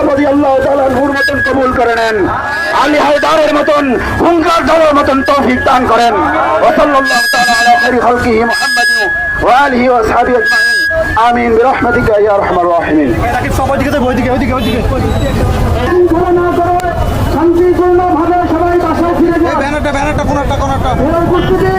খাত্তাব রাদিয়াল্লাহু তাআলা আনহুর মতন কবুল করে নেন। আলী হায়দারের মতন হুঙ্কার দেওয়ার মতন তৌফিক দান করেন। ওয়া সাল্লাল্লাহু তাআলা আলা খায়রি খালকিহি মুহাম্মাদিন ওয়া আলিহি ওয়া আসহাবিহি আজমাইন। আমিন বিরহমাতিকা ইয়া আরহামার রাহিমিন। সবাই দিকে ওইদিকে শান্তিপূর্ণভাবে সবাই বাসায় ফিরে যান। ব্যানারটা কোনটা উপস্থিতি